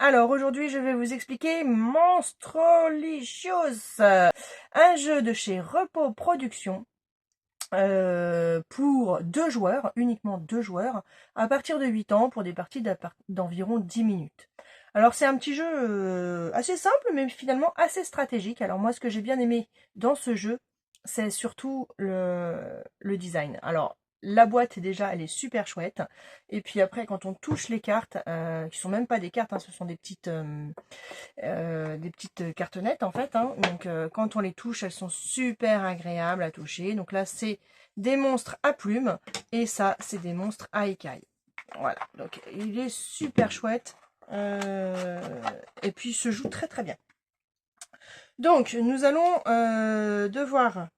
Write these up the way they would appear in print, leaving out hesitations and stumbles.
Alors aujourd'hui je vais vous expliquer Monstrolicious, un jeu de chez Repos Productions pour 2 joueurs, uniquement 2 joueurs, à partir de 8 ans pour des parties d'environ 10 minutes. Alors c'est un petit jeu assez simple mais finalement assez stratégique. Alors moi ce que j'ai bien aimé dans ce jeu, c'est surtout le design. Alors la boîte déjà elle est super chouette, et puis après quand on touche les cartes, qui sont même pas des cartes, hein, ce sont des petites cartonnettes en fait, hein. Donc quand on les touche elles sont super agréables à toucher. Donc là c'est des monstres à plumes et ça c'est des monstres à écailles. Voilà, donc il est super chouette, et puis il se joue très très bien. Donc nous allons devoir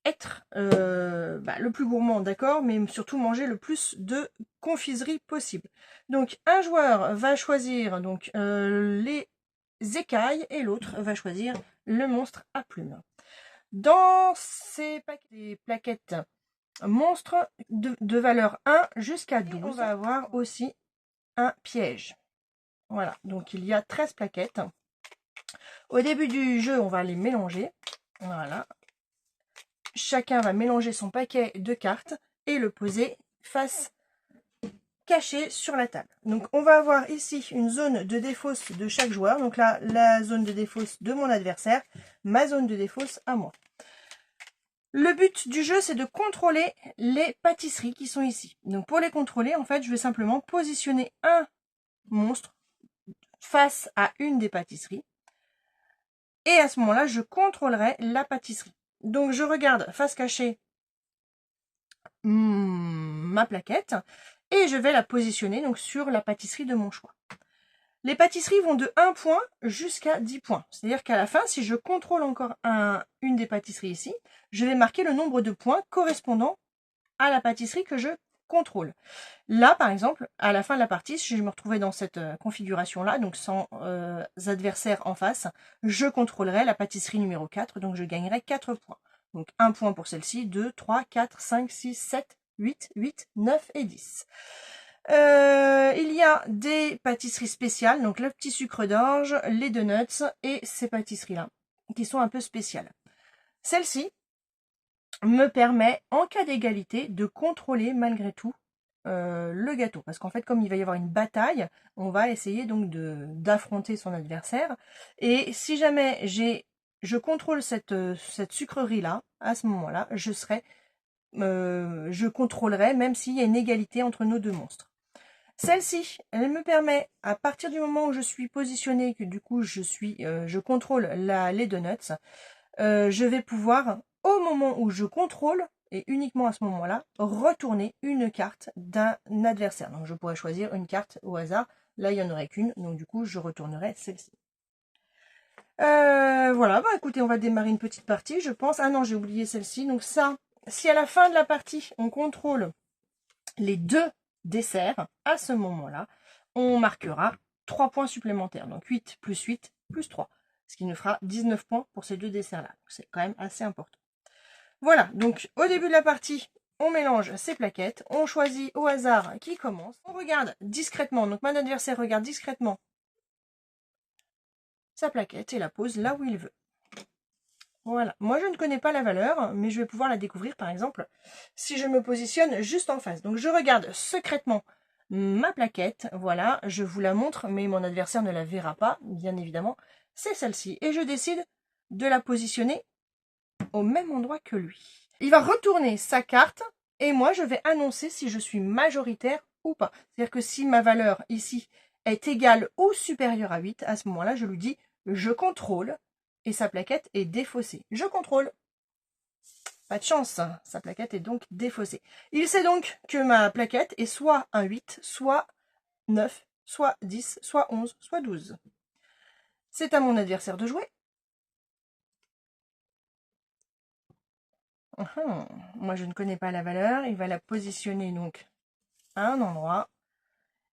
être le plus gourmand, d'accord, mais surtout manger le plus de confiserie possible. Donc un joueur va choisir donc les écailles et l'autre va choisir le monstre à plumes. Dans ces plaquettes monstres de valeur 1 jusqu'à 12, on va avoir aussi un piège. Voilà, donc il y a 13 plaquettes. Au début du jeu, on va les mélanger. Voilà. Chacun va mélanger son paquet de cartes et le poser face cachée sur la table. Donc on va avoir ici une zone de défausse de chaque joueur. Donc là, la zone de défausse de mon adversaire, ma zone de défausse à moi. Le but du jeu, c'est de contrôler les pâtisseries qui sont ici. Donc pour les contrôler, en fait, je vais simplement positionner un monstre face à une des pâtisseries. Et à ce moment-là, je contrôlerai la pâtisserie. Donc je regarde face cachée ma plaquette et je vais la positionner donc sur la pâtisserie de mon choix. Les pâtisseries vont de 1 point jusqu'à 10 points. C'est-à-dire qu'à la fin, si je contrôle encore une des pâtisseries ici, je vais marquer le nombre de points correspondant à la pâtisserie que je contrôle. Là, par exemple, à la fin de la partie, si je me retrouvais dans cette configuration-là, donc sans adversaire en face, je contrôlerai la pâtisserie numéro 4, donc je gagnerai 4 points. Donc 1 point pour celle-ci, 2, 3, 4, 5, 6, 7, 8, 9 et 10. Il y a des pâtisseries spéciales, donc le petit sucre d'orge, les donuts et ces pâtisseries-là, qui sont un peu spéciales. Celle-ci me permet, en cas d'égalité, de contrôler malgré tout le gâteau. Parce qu'en fait, comme il va y avoir une bataille, on va essayer donc d'affronter son adversaire. Et si jamais je contrôle cette sucrerie-là, à ce moment-là, je contrôlerai même s'il y a une égalité entre nos deux monstres. Celle-ci, elle me permet, à partir du moment où je suis positionnée, que du coup je contrôle les donuts, je vais pouvoir, au moment où je contrôle, et uniquement à ce moment-là, retourner une carte d'un adversaire. Donc je pourrais choisir une carte au hasard. Là, il n'y en aurait qu'une, donc du coup, je retournerai celle-ci. Voilà, écoutez, on va démarrer une petite partie, je pense. Ah non, j'ai oublié celle-ci. Donc ça, si à la fin de la partie, on contrôle les 2 desserts, à ce moment-là, on marquera 3 points supplémentaires. Donc 8 plus 8 plus 3. Ce qui nous fera 19 points pour ces 2 desserts-là. C'est quand même assez important. Voilà, donc au début de la partie, on mélange ces plaquettes, on choisit au hasard qui commence, on regarde discrètement, donc mon adversaire regarde discrètement sa plaquette et la pose là où il veut. Voilà, moi je ne connais pas la valeur, mais je vais pouvoir la découvrir par exemple si je me positionne juste en face. Donc je regarde secrètement ma plaquette, voilà, je vous la montre, mais mon adversaire ne la verra pas, bien évidemment, c'est celle-ci. Et je décide de la positionner au même endroit que lui. Il va retourner sa carte et moi je vais annoncer si je suis majoritaire ou pas. C'est-à-dire que si ma valeur ici est égale ou supérieure à 8, à ce moment-là je lui dis je contrôle et sa plaquette est défaussée. Je contrôle. Pas de chance, sa plaquette est donc défaussée. Il sait donc que ma plaquette est soit un 8, soit 9, soit 10, soit 11, soit 12. C'est à mon adversaire de jouer. Moi, je ne connais pas la valeur. Il va la positionner donc à un endroit.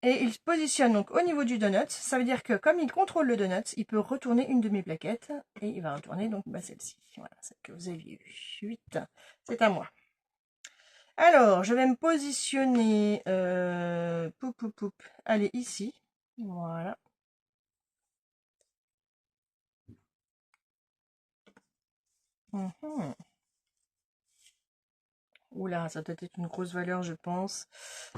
Et il se positionne donc au niveau du donut. Ça veut dire que comme il contrôle le donut, il peut retourner une de mes plaquettes. Et il va retourner donc celle-ci. Voilà, celle que vous aviez vue. 8. C'est à moi. Alors, je vais me positionner. Allez, ici. Voilà. Mhm. Oula, ça doit être une grosse valeur, je pense.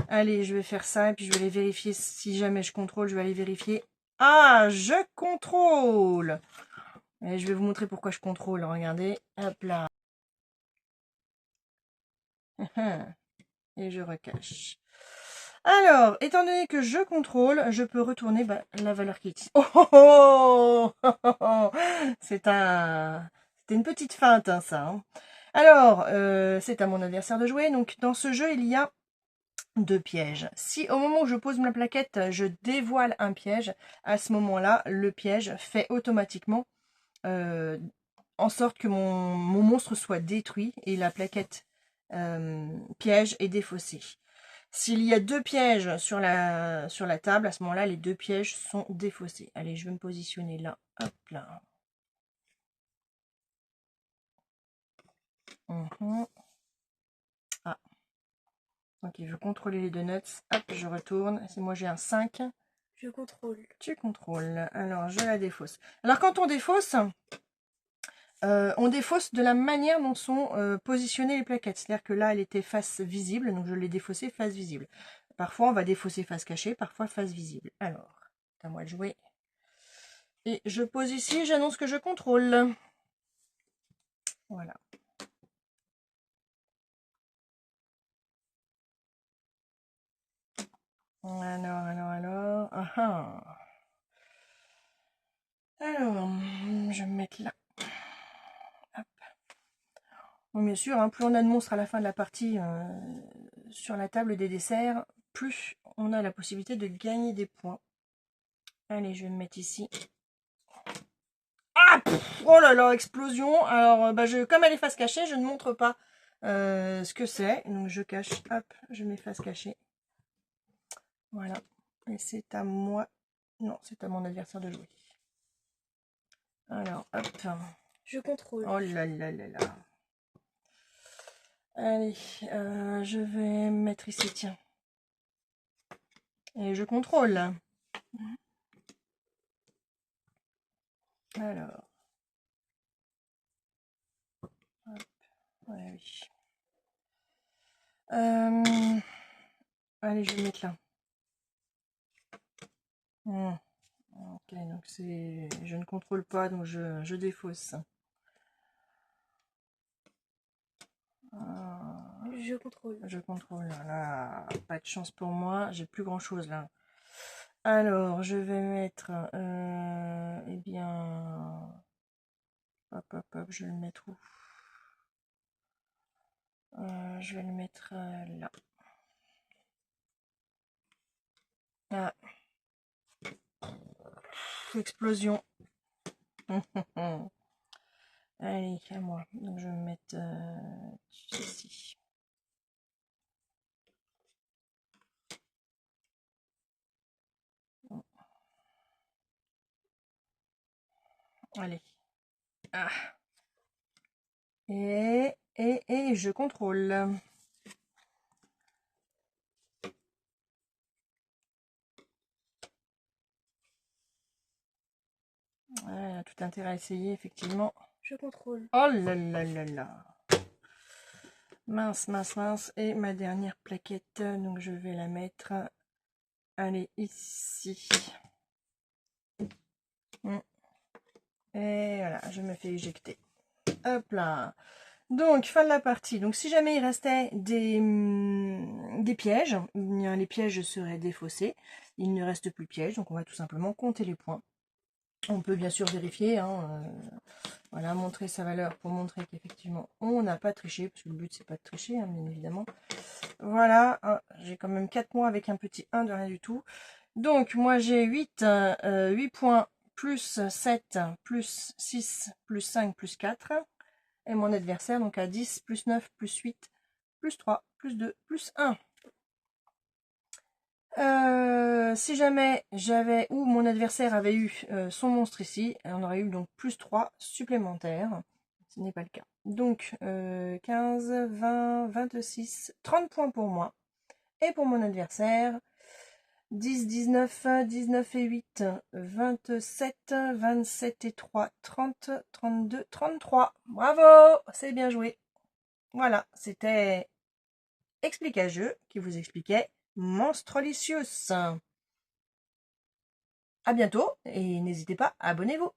Allez, je vais faire ça et puis je vais aller vérifier. Si jamais je contrôle, je vais aller vérifier. Ah, je contrôle! Et je vais vous montrer pourquoi je contrôle. Regardez, hop là. Et je recache. Alors, étant donné que je contrôle, je peux retourner la valeur qui est ici. Oh, oh, oh. C'était une petite feinte, hein, ça. Hein. Alors, c'est à mon adversaire de jouer. Donc, dans ce jeu, il y a 2 pièges. Si au moment où je pose ma plaquette, je dévoile un piège, à ce moment-là, le piège fait automatiquement en sorte que mon monstre soit détruit et la plaquette piège est défaussée. S'il y a 2 pièges sur la table, à ce moment-là, les 2 pièges sont défaussés. Allez, je vais me positionner là. Hop là. Ah. Ok, je veux contrôler les 2 nuts. Hop, je retourne. Si moi j'ai un 5. Je contrôle. Tu contrôles. Alors, je la défausse. Alors, quand on défausse de la manière dont sont positionnées les plaquettes. C'est-à-dire que là, elle était face visible, donc je l'ai défaussée face visible. Parfois, on va défausser face cachée, parfois face visible. Alors, c'est à moi de jouer. Et je pose ici, j'annonce que je contrôle. Voilà. Alors. Ah, ah. Alors, je vais me mettre là. Hop. Bon, bien sûr, hein, plus on a de monstres à la fin de la partie sur la table des desserts, plus on a la possibilité de gagner des points. Allez, je vais me mettre ici. Ah, oh là là, explosion. Alors, comme elle est face cachée, je ne montre pas ce que c'est. Donc, je cache, hop, je mets face cachée. Voilà. Et c'est à moi. Non, c'est à mon adversaire de jouer. Alors, hop. Je contrôle. Oh là là là là. Allez, je vais me mettre ici, tiens. Et je contrôle. Alors. Hop. Ouais, oui. Allez, je vais me mettre là. Ok, donc je ne contrôle pas, donc je défausse. Je contrôle. Je contrôle. Là, pas de chance pour moi. J'ai plus grand chose là. Alors, je vais mettre. Eh bien. Hop, hop, hop. Je vais le mettre où? Je vais le mettre là. Ah. Explosion. Allez, à moi. Donc, je vais me mettre ici. Allez. Ah. Et je contrôle. Ouais, tout intérêt à essayer, effectivement. Je contrôle. Oh là là là là. Mince, mince, mince. Et ma dernière plaquette, donc je vais la mettre. Allez, ici. Et voilà, je me fais éjecter. Hop là. Donc, fin de la partie. Donc, si jamais il restait des pièges, les pièges seraient défaussés. Il ne reste plus de pièges, donc on va tout simplement compter les points. On peut bien sûr vérifier, hein, voilà, montrer sa valeur pour montrer qu'effectivement on n'a pas triché, parce que le but c'est pas de tricher, hein, bien évidemment. Voilà, j'ai quand même 4 points avec un petit 1 de rien du tout. Donc moi j'ai 8 points plus 7 plus 6 plus 5 plus 4. Et mon adversaire donc à 10 plus 9 plus 8 plus 3 plus 2 plus 1. Si jamais j'avais ou mon adversaire avait eu son monstre ici, on aurait eu donc plus 3 supplémentaires. Ce n'est pas le cas. Donc 15, 20, 26, 30 points pour moi. Et pour mon adversaire, 10, 19, 19 et 8, 27, 27 et 3, 30, 32, 33. Bravo, c'est bien joué. Voilà, c'était Explique-à-jeu qui vous expliquait Monstrolicious. À bientôt et n'hésitez pas, abonnez-vous.